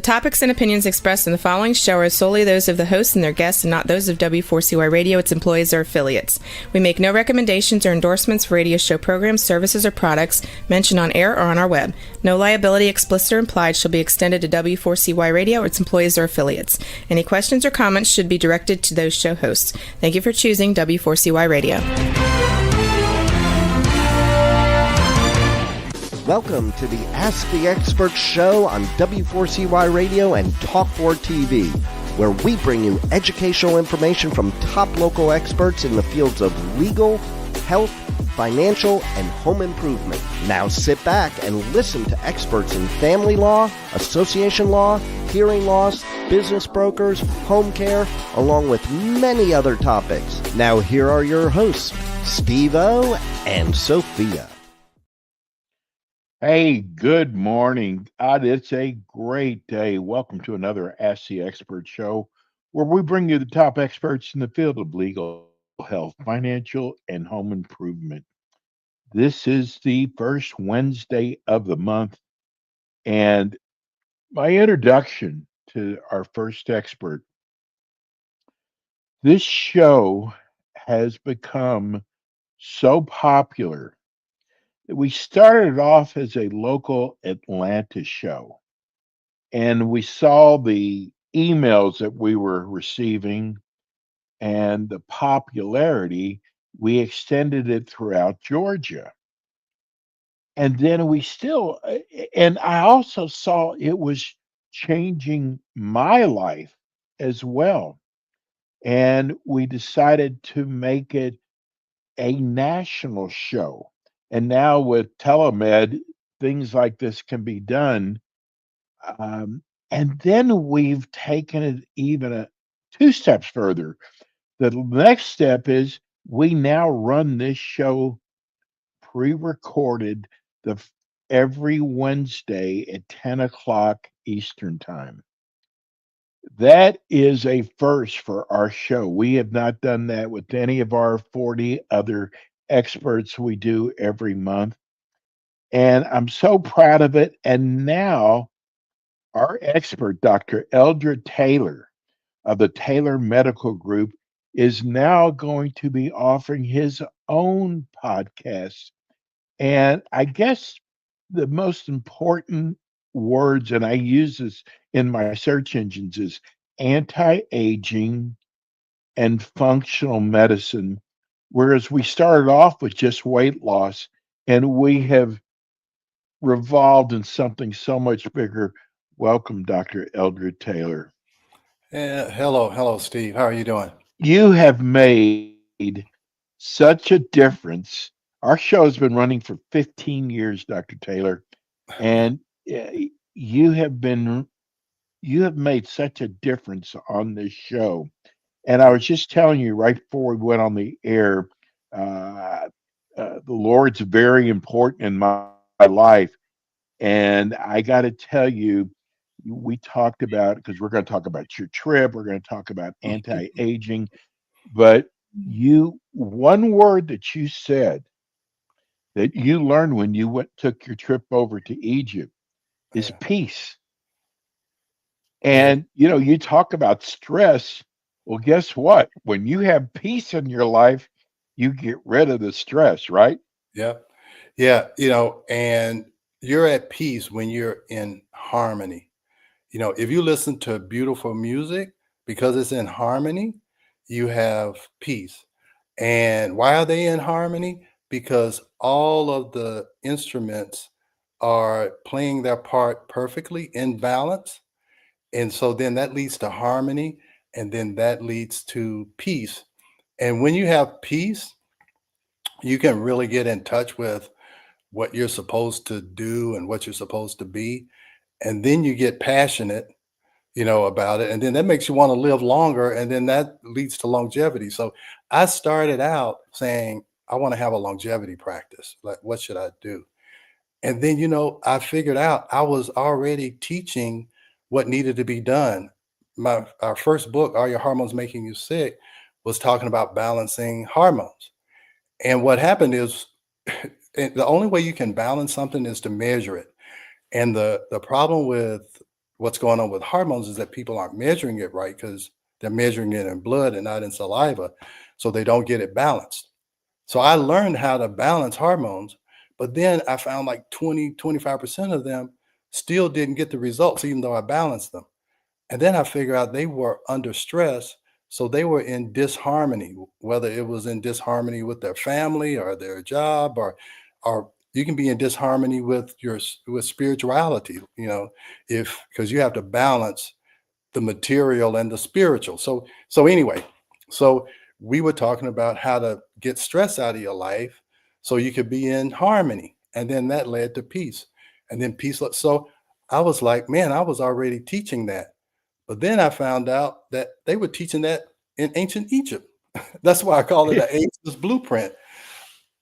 topics and opinions expressed in the following show are solely those of the hosts and their guests and not those of W4CY Radio, its employees, or affiliates. We make no recommendations or endorsements for radio show programs, services, or products mentioned on air or on our web. No liability, explicit or implied, shall be extended to W4CY Radio or its employees or affiliates. Any questions or comments should be directed to those show hosts. Thank you for choosing W4CY Radio. Welcome to the Ask the Expert show on W4CY Radio and Talk4 TV, where we bring you educational information from top local experts in the fields of legal, health, financial, and home improvement. Now sit back and listen to experts in family law, association law, hearing loss, business brokers, home care, along with many other topics. Now here are your hosts, Steve-O and Sophia. Hey, good morning. It's a great day. Welcome to another Ask the Expert show, where we bring you the top experts in the field of legal, health, financial, and home improvement. This is the first Wednesday of the month, and my introduction to our first expert. This show has become so popular. We started off as a local Atlanta show, and we saw the emails that we were receiving and the popularity. We extended it throughout Georgia. And then and I also saw it was changing my life as well. And we decided to make it a national show. And now with telemed, things like this can be done. And then we've taken it even two steps further. The next step is we now run this show pre-recorded every Wednesday at 10 o'clock Eastern Time. That is a first for our show. We have not done that with any of our 40 other experts we do every month. And I'm so proud of it. And now our expert, Dr. Eldred Taylor of the Taylor Medical Group, is now going to be offering his own podcast. And I guess the most important words, and I use this in my search engines, is anti-aging and functional medicine. Whereas we started off with just weight loss, and we have revolved in something so much bigger. Welcome, Dr. Eldred Taylor. Hello, Steve. How are you doing? You have made such a difference. Our show has been running for 15 years, Dr. Taylor, and you have made such a difference on this show. And I was just telling you right before we went on the air, the Lord's very important in my life. And I got to tell you, we talked about, because we're going to talk about your trip, we're going to talk about anti-aging, but one word that you said that you learned when you took your trip over to Egypt is peace. And, you talk about stress. Well, guess what? When you have peace in your life, you get rid of the stress, right? Yeah. And you're at peace when you're in harmony. If you listen to beautiful music, because it's in harmony, you have peace. And why are they in harmony? Because all of the instruments are playing their part perfectly in balance. And so then that leads to harmony, and then that leads to peace. And when you have peace, you can really get in touch with what you're supposed to do and what you're supposed to be. And then you get passionate, about it. And then that makes you want to live longer. And then that leads to longevity. So I started out saying, I want to have a longevity practice. Like, what should I do? And then, I figured out I was already teaching what needed to be done. Our first book, Are Your Hormones Making You Sick, was talking about balancing hormones. And what happened is the only way you can balance something is to measure it. And the problem with what's going on with hormones is that people aren't measuring it right because they're measuring it in blood and not in saliva. So they don't get it balanced. So I learned how to balance hormones, but then I found like 20, 25% of them still didn't get the results, even though I balanced them. And then I figured out they were under stress. So they were in disharmony, whether it was in disharmony with their family or their job, or you can be in disharmony with with spirituality, if because you have to balance the material and the spiritual. So anyway, so we were talking about how to get stress out of your life so you could be in harmony. And then that led to peace. And then peace. So I was like, man, I was already teaching that. But then I found out that they were teaching that in ancient Egypt. That's why I call it an ageless blueprint.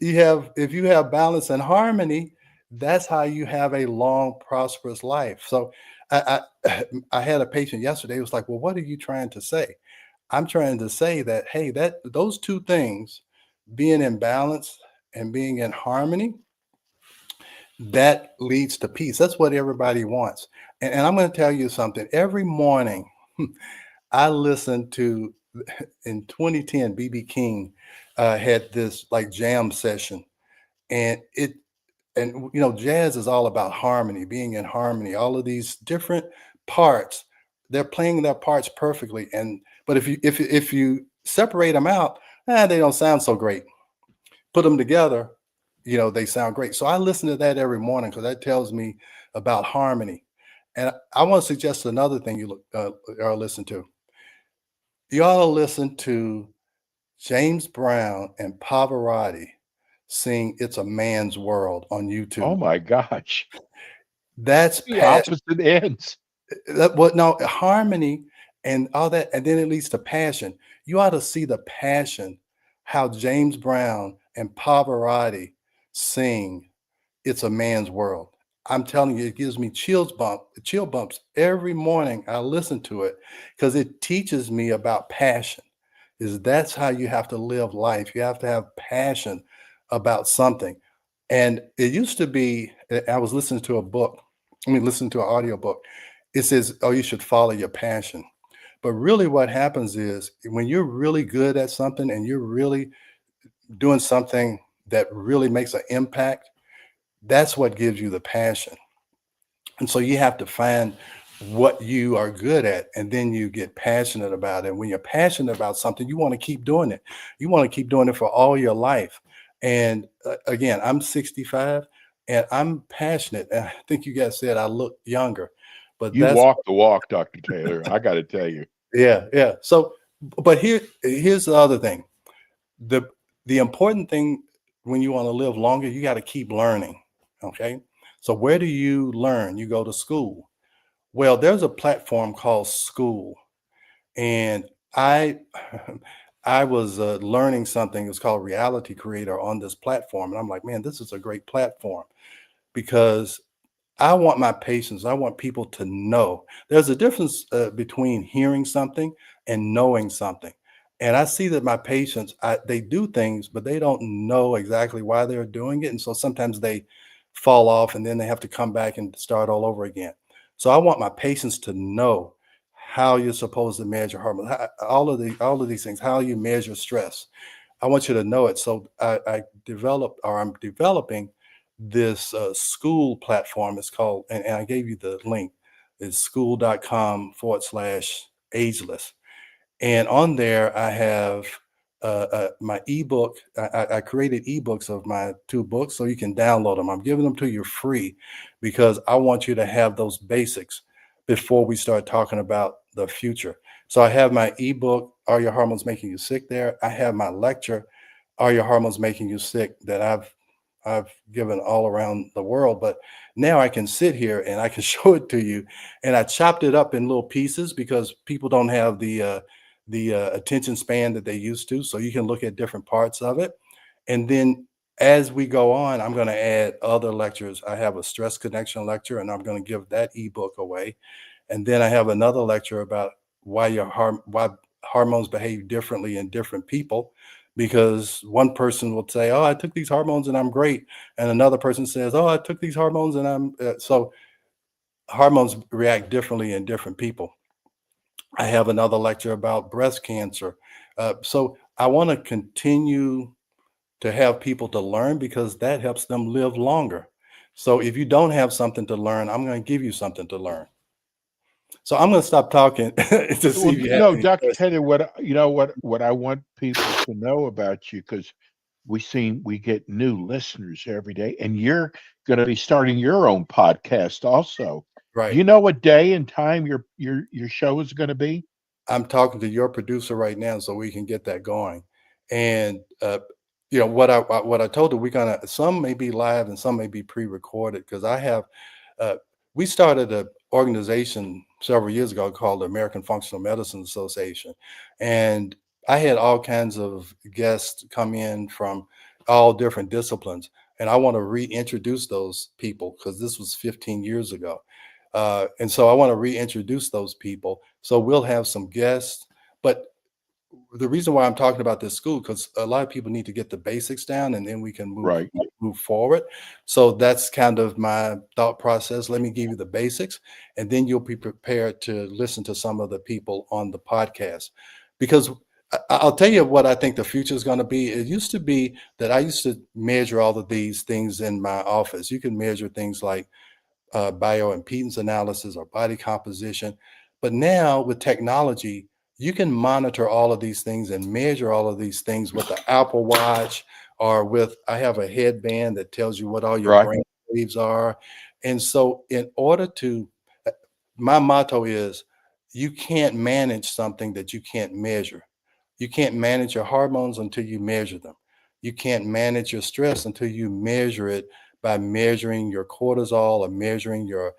If you have balance and harmony, that's how you have a long, prosperous life. So I had a patient yesterday who was like, well, what are you trying to say? I'm trying to say that, hey, that those two things, being in balance and being in harmony, that leads to peace. That's what everybody wants. And I'm going to tell you something. Every morning, I listen to, in 2010, BB King had this like jam session, and jazz is all about harmony, being in harmony. All of these different parts, they're playing their parts perfectly. But if you separate them out, they don't sound so great. Put them together, they sound great. So I listen to that every morning because that tells me about harmony. And I want to suggest another thing you or listen to. You ought to listen to James Brown and Pavarotti sing "It's a Man's World" on YouTube. Oh my gosh. That's The passion. opposite ends. No, harmony and all that, and then it leads to passion. You ought to see the passion, how James Brown and Pavarotti sing "It's a Man's World." I'm telling you, it gives me chill bumps every morning. I listen to it because it teaches me about passion. That's how you have to live life. You have to have passion about something. And it used to be, I was listening to listening to an audio book. It says, oh, you should follow your passion. But really what happens is when you're really good at something and you're really doing something that really makes an impact, that's what gives you the passion. And so you have to find what you are good at, and then you get passionate about it. When you're passionate about something, you want to keep doing it. You want to keep doing it for all your life. And again, I'm 65 and I'm passionate. And I think you guys said I look younger, but You walk the walk, Dr. Taylor. I got to tell you. Yeah. So, but here's the other thing. The important thing when you want to live longer, you got to keep learning. Okay. So where do you learn? You go to school. Well, there's a platform called School, and I I was learning something. It's called Reality Creator on this platform, and I'm like, man, this is a great platform because I want my patients, I want people to know. There's a difference between hearing something and knowing something. And I see that my patients, they do things, but they don't know exactly why they're doing it. And so sometimes they fall off and then they have to come back and start all over again. So I want my patients to know how you're supposed to measure hormones, all of these things, how you measure stress. I want you to know it. So I'm developing this school platform. It's called, and I gave you the link, it's school.com/ageless. And on there, I have my ebook. I created ebooks of my 2 books so you can download them. I'm giving them to you free because I want you to have those basics before we start talking about the future. So I have my ebook, Are Your Hormones Making You Sick there? I have my lecture, Are Your Hormones Making You Sick, that I've given all around the world, but now I can sit here and I can show it to you. And I chopped it up in little pieces because people don't have the attention span that they used to. So you can look at different parts of it. And then as we go on, I'm going to add other lectures. I have a stress connection lecture, and I'm going to give that ebook away. And then I have another lecture about why hormones behave differently in different people. Because one person will say, oh, I took these hormones and I'm great. And another person says, oh, I took these hormones and I'm so hormones react differently in different people. I have another lecture about breast cancer. So I want to continue to have people to learn because that helps them live longer. So if you don't have something to learn, I'm going to give you something to learn. So I'm going to stop talking to see Well, if you have no, any Dr. questions. Taylor, what I want people to know about you, because we get new listeners every day, and you're going to be starting your own podcast also. Do Right. you know what day and time your show is going to be? I'm talking to your producer right now so we can get that going. And you know what I told her, we're gonna, some may be live and some may be pre-recorded because I have uh, we started an organization several years ago called the American Functional Medicine Association, and I had all kinds of guests come in from all different disciplines, and I want to reintroduce those people because this was 15 years ago. And so I want to reintroduce those people. So we'll have some guests. But the reason why I'm talking about this school, because a lot of people need to get the basics down and then we can Right. move forward. So that's kind of my thought process. Let me give you the basics, and then you'll be prepared to listen to some of the people on the podcast. Because I'll tell you what I think the future is going to be. It used to be that I used to measure all of these things in my office. You can measure things like bioimpedance analysis or body composition. But now with technology, you can monitor all of these things and measure all of these things with the Apple Watch or with, I have a headband that tells you what all your Right. brain waves are. And so, in order to, my motto is you can't manage something that you can't measure. You can't manage your hormones until you measure them. You can't manage your stress until you measure it by measuring your cortisol or measuring your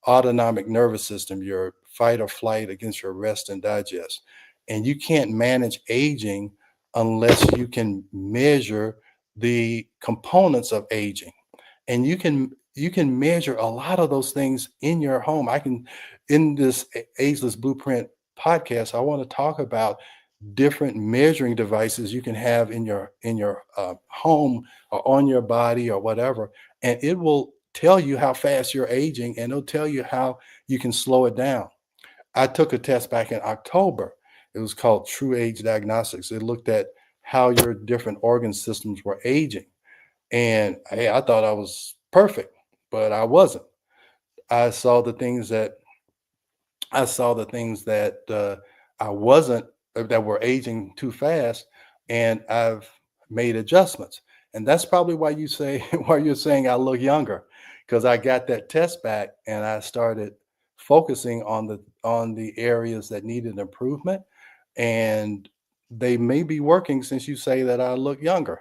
autonomic nervous system, your fight or flight against your rest and digest. And you can't manage aging unless you can measure the components of aging. And you can measure a lot of those things in your home. I can, in this Ageless Blueprint podcast, I want to talk about different measuring devices you can have in your home or on your body or whatever, and it will tell you how fast you're aging, and it'll tell you how you can slow it down. I took a test back in October. It was called True Age Diagnostics. It looked at how your different organ systems were aging, and hey, I thought I was perfect, but I wasn't. I saw the things that I wasn't, that were aging too fast, and I've made adjustments. And that's probably why you say why you're saying I look younger, because I got that test back and I started focusing on the areas that needed improvement, and they may be working since you say that I look younger.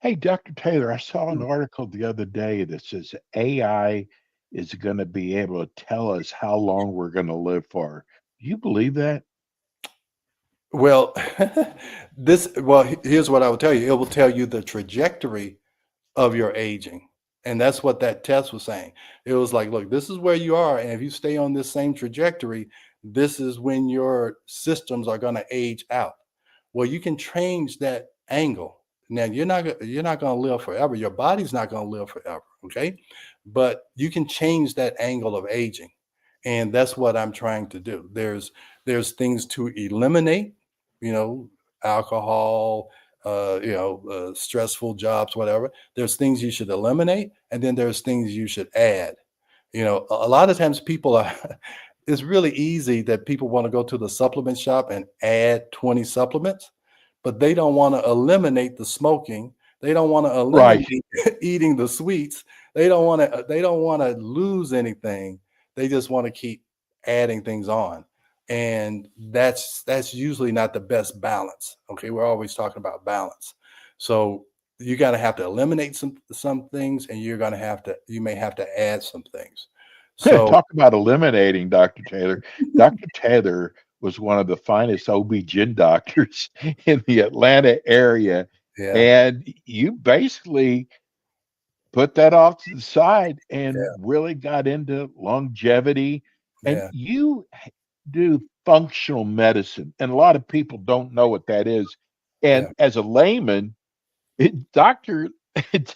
Hey, Dr. Taylor, I saw an Mm. article the other day that says AI is going to be able to tell us how long we're going to live for. Do you believe that? Well, here's what I will tell you. It will tell you the trajectory of your aging. And that's what that test was saying. It was like, look, this is where you are. And if you stay on this same trajectory, this is when your systems are going to age out. Well, you can change that angle. Now you're not going to live forever. Your body's not going to live forever. Okay. But you can change that angle of aging. And that's what I'm trying to do. There's things to eliminate, you know, alcohol, stressful jobs, whatever. There's things you should eliminate, and then there's things you should add. You know, a lot of times people are, it's really easy that people want to go to the supplement shop and add 20 supplements, but they don't want to eliminate the smoking. They don't want to Right. eliminate eating the sweets. They don't want to lose anything. They just want to keep adding things on. And that's usually not the best balance. Okay. We're always talking about balance. So you gotta have to eliminate some things, and you may have to add some things. So Talk about eliminating, Dr. Taylor. Dr. Taylor was one of the finest OB-GYN doctors in the Atlanta area. yeah, And you basically put that off to the side and yeah, really got into longevity. And yeah, you do functional medicine, and a lot of people don't know what that is. And yeah, as a layman, Dr.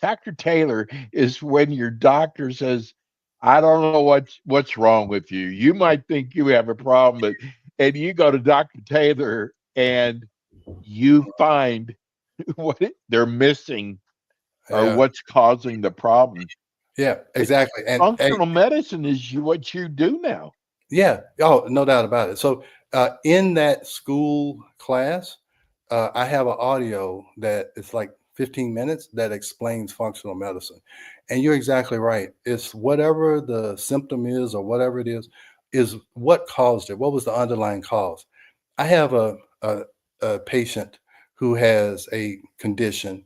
Dr. Taylor is when your doctor says, I don't know what's wrong with you. You might think you have a problem, but and you go to Dr. Taylor and you find they're missing or Yeah, what's causing the problem. yeah, It, exactly. And hey, functional medicine is what you do now. yeah, oh, no doubt about it. So in that school class, I have an audio that is like 15 minutes that explains functional medicine. And you're exactly right. It's whatever the symptom is or whatever it is what caused it. What was the underlying cause? I have a patient who has a condition.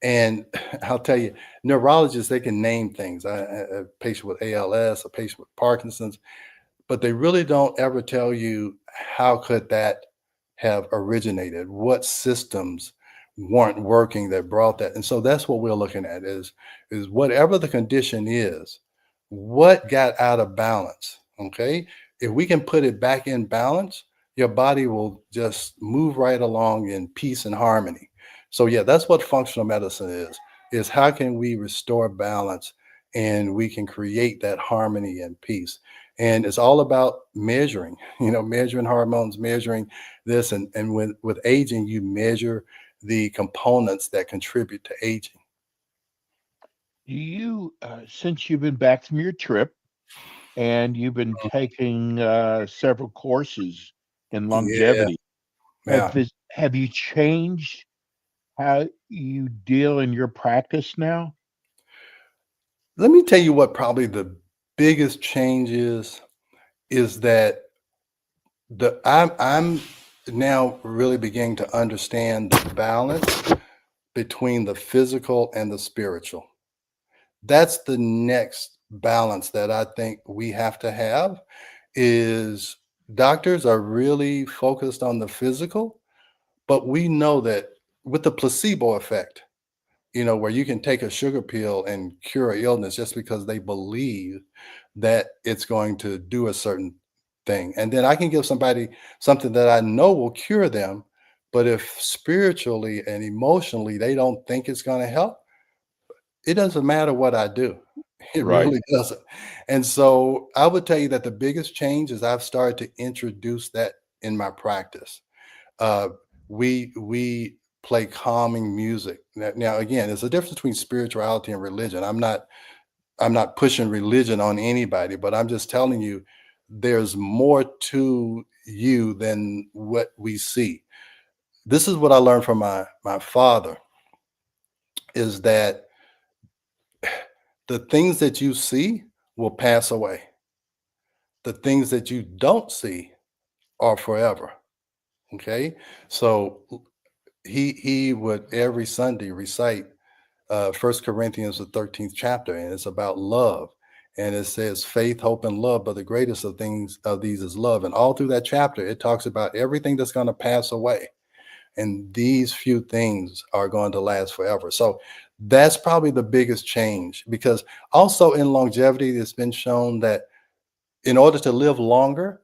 And I'll tell you, neurologists, they can name things. A patient with ALS, a patient with Parkinson's, but they really don't ever tell you how could that have originated, what systems weren't working that brought that. And so that's what we're looking at is whatever the condition is, what got out of balance. Okay, if we can put it back in balance, your body will just move right along in peace and harmony. So yeah, that's what functional medicine is how can we restore balance and we can create that harmony and peace. And it's all about measuring, measuring hormones, measuring this. And with aging, you measure the components that contribute to aging. You, since you've been back from your trip and you've been taking several courses in Yeah, longevity, yeah. have you changed how you deal in your practice now? Let me tell you what probably the biggest change is that I'm now really beginning to understand the balance between the physical and the spiritual. That's the next balance that I think we have to have is doctors are really focused on the physical, but we know that with the placebo effect, where you can take a sugar pill and cure illness just because they believe that it's going to do a certain thing. And then I can give somebody something that I know will cure them, but if spiritually and emotionally they don't think it's going to help, it doesn't matter what I do. It Right. really doesn't. And so I would tell you that the biggest change is I've started to introduce that in my practice. Uh, we play calming music. Now again, there's a difference between spirituality and religion. I'm not pushing religion on anybody, but I'm just telling you there's more to you than what we see. This is what I learned from my father is that the things that you see will pass away. The things that you don't see are forever. Okay. So he would every Sunday recite First Corinthians, the 13th chapter, and it's about love. And it says faith, hope, and love, but the greatest of these is love. And all through that chapter, it talks about everything that's going to pass away. And these few things are going to last forever. So that's probably the biggest change because also in longevity, it's been shown that in order to live longer,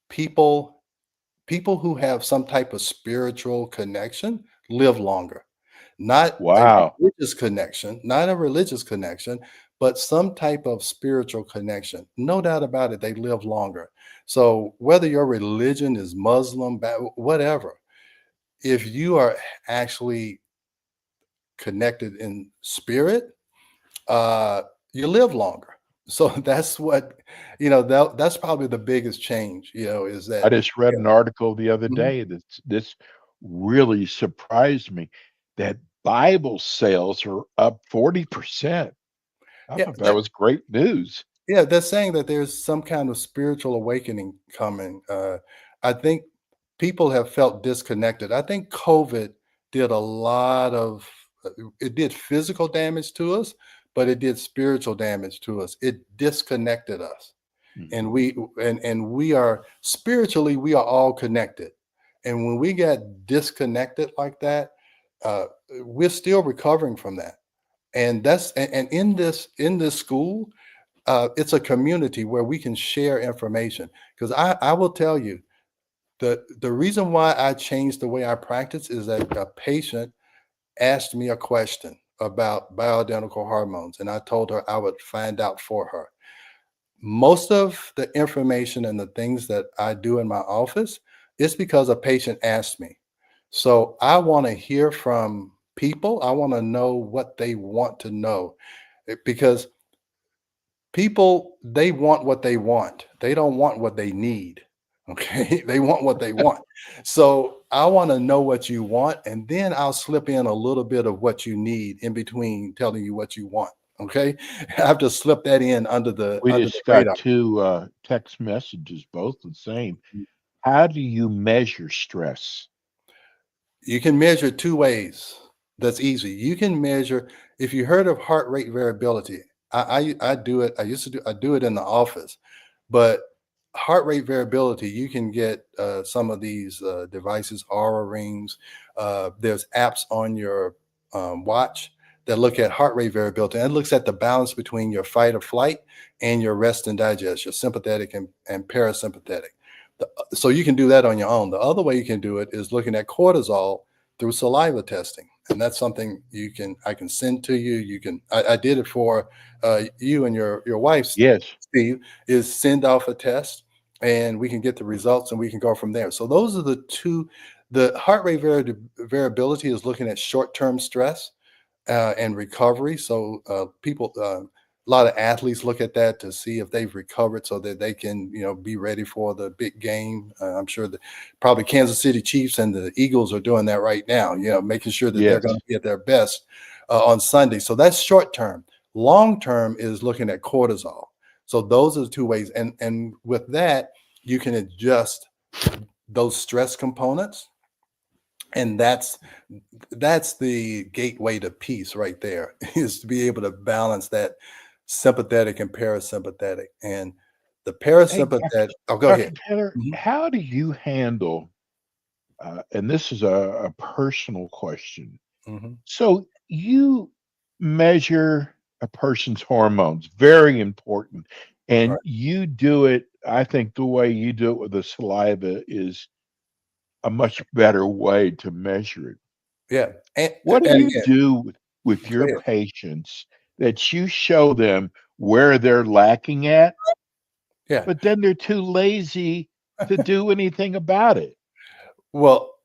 people who have some type of spiritual connection live longer. Not a Wow. religious connection, but some type of spiritual connection. No doubt about it, they live longer. So whether your religion is Muslim, whatever, if you are actually connected in spirit, uh, you live longer. So that's what, that's probably the biggest change, is I that, just read yeah. an article the other Mhm. day that this really surprised me that Bible sales are up 40%. I Yeah, thought that was great news. yeah, they're saying that there's some kind of spiritual awakening coming. I think people have felt disconnected. I think COVID did a lot of it did physical damage to us, but it did spiritual damage to us. It disconnected us. And Mhm. we are spiritually, we are all connected. And when we get disconnected like that, uh, we're still recovering from that. And and in this school, it's a community where we can share information. Because I will tell you the reason why I changed the way I practice is that a patient asked me a question about bioidentical hormones, and I told her I would find out for her. most of the information and the things that I do in my office is because a patient asked me. So I want to hear from people. I want to know what they want to know. Because people, they want what they want. They don't want what they need. Okay. They want what they want. So I want to know what you want, and then I'll slip in a little bit of what you need in between telling you what you want. Okay. I have to slip that in We under the just got radar. two text messages, both the same. How do you measure stress? You can measure two ways. That's easy. You can measure, if you heard of heart rate variability. I do it. I do it in the office, but heart rate variability, you can get some of these devices, Aura rings. There's apps on your watch that look at heart rate variability, and it looks at the balance between your fight or flight and your rest and digest, your sympathetic and parasympathetic. So you can do that on your own. The other way you can do it is looking at cortisol through saliva testing, and that's something I can send to you. I did it for you and your wife, Yes. Steve. Is send off a test, and we can get the results, and we can go from there. So those are the two. The heart rate variability is looking at short-term stress and recovery. So a lot of athletes look at that to see if they've recovered so that they can, be ready for the big game. I'm sure that probably Kansas City Chiefs and the Eagles are doing that right now, making sure that they're Yes. going to be at their best on Sunday. So that's short term. Long term is looking at cortisol. So those are the two ways. And with that, you can adjust those stress components. And that's the gateway to peace right there, is to be able to balance that sympathetic and parasympathetic. And the Hey, Doc- parasympathetic, oh, go Dr. ahead. Taylor, Mhm. how do you handle, and this is a personal question. Mhm. So you measure a person's hormones, very important. And Right. you do it, I think the way you do it with the saliva is a much better way to measure it. Yeah. What do And you again, do with go your ahead. patients that you show them where they're lacking at, Yeah. but then they're too lazy to do anything about it? Well,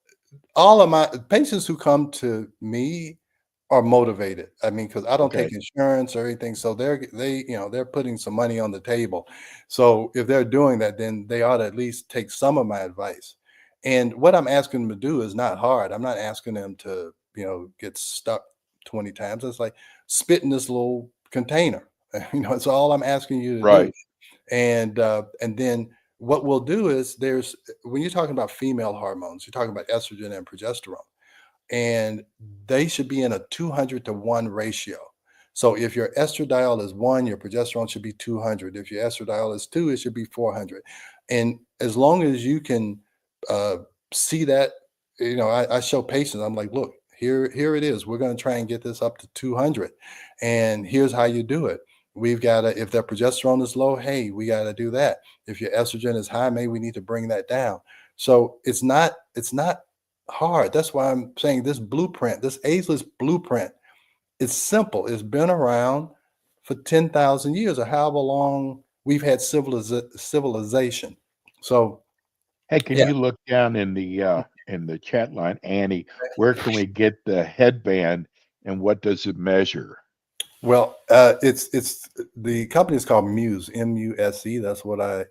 all of my patients who come to me are motivated. I mean, because I don't take Okay. insurance or anything, so they're putting some money on the table. So if they're doing that, then they ought to at least take some of my advice. And what I'm asking them to do is not hard. I'm not asking them to, get stuck 20 times. It's like spit in this little container. It's all I'm asking you to do. Right. And then what we'll do is, when you're talking about female hormones, you're talking about estrogen and progesterone, and they should be in a 200-to-1 ratio. So if your estradiol is 1, your progesterone should be 200. If your estradiol is 2, it should be 400. And as long as you can uh, see that, I show patients, I'm like, look, here it is. We're going to try and get this up to 200, and here's how you do it. We've got to, if their progesterone is low, hey, we got to do that. If your estrogen is high, maybe we need to bring that down. So it's not hard. That's why I'm saying this blueprint, this ageless blueprint, it's simple. It's been around for 10,000 years, or however long we've had civilization. So Hey, can yeah. you look down in the chat line, Annie, where can we get the headband and what does it measure? Well, it's the company is called Muse, MUSE. That's what I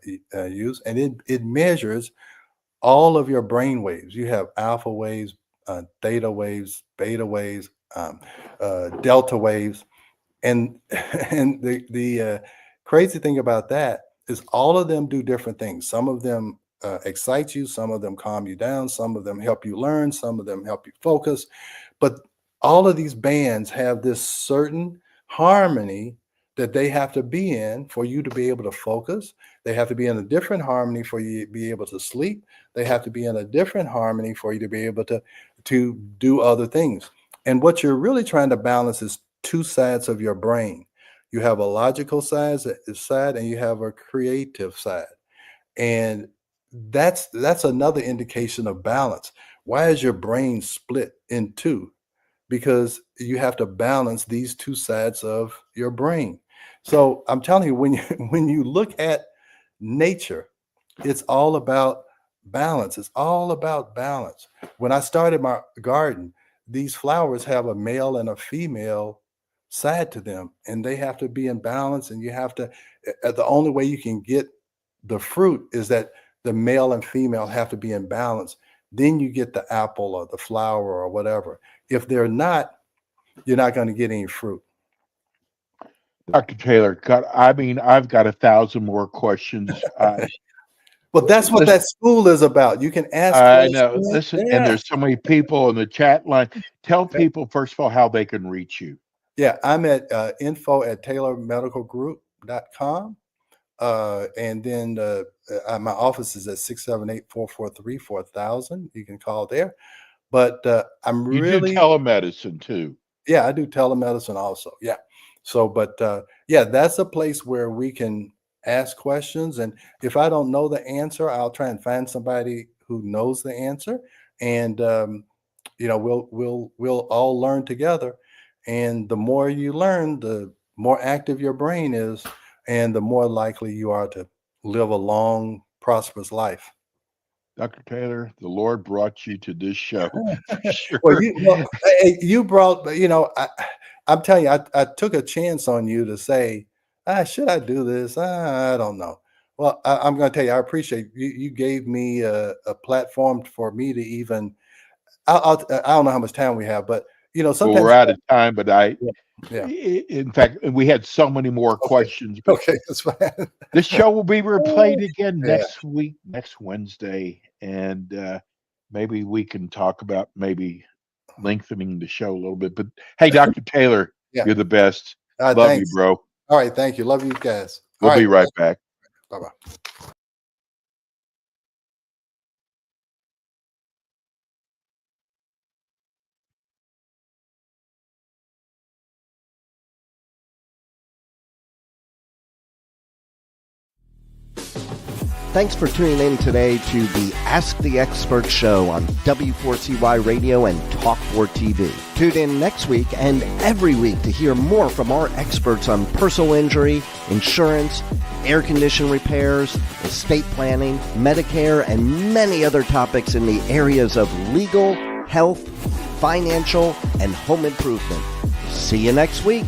use, and it measures all of your brain waves. You have alpha waves, theta waves, beta waves, delta waves, and and the crazy thing about that is all of them do different things. Some of them excite you, some of them calm you down, some of them help you learn, some of them help you focus. But all of these bands have this certain harmony that they have to be in for you to be able to focus. They have to be in a different harmony for you to be able to sleep. They have to be in a different harmony for you to be able to do other things. And what you're really trying to balance is two sides of your brain. You have a logical side and you have a creative side. And that's another indication of balance. Why is your brain split in two? Because you have to balance these two sides of your brain. So I'm telling you, when you look at nature, it's all about balance. It's all about balance. When I started my garden, these flowers have a male and a female side to them, and they have to be in balance. And you have to, the only way you can get the fruit is that the male and female have to be in balance. Then you get the apple or the flower or whatever. If they're not, you're not going to get any fruit. Dr. Taylor, I mean, I've got 1,000 more questions. But that's what that school is about. You can ask. I know. Listen, Yeah. and there's so many people in the chat line. Tell people, first of all, how they can reach you. Yeah, I'm at info@taylormedicalgroup.com. And then my office is at 678-443-4000. You can call there. But I'm You really do telemedicine too. Yeah, I do telemedicine also. Yeah. So, but yeah, that's a place where we can ask questions. And if I don't know the answer, I'll try and find somebody who knows the answer. And we'll all learn together. And the more you learn, the more active your brain is, and the more likely you are to live a long, prosperous life. Dr. Taylor, the Lord brought you to this show. Sure. Well, you brought, I'm telling you, I took a chance on you to say, should I do this? I don't know. Well, I'm going to tell you, I appreciate you gave me a platform for me to even, I don't know how much time we have, but sometimes we're out of time, but yeah. In fact, we had so many more questions. But okay, that's fine. This show will be replayed again next week, next Wednesday, and maybe we can talk about maybe lengthening the show a little bit. But hey, Dr. Taylor, you're the best. Love thanks. you, bro. All right, thank you. Love you guys. We'll be right back. Bye-bye. Thanks for tuning in today to the Ask the Expert show on W4CY Radio and Talk4 TV. Tune in next week and every week to hear more from our experts on personal injury, insurance, air condition repairs, estate planning, Medicare, and many other topics in the areas of legal, health, financial, and home improvement. See you next week.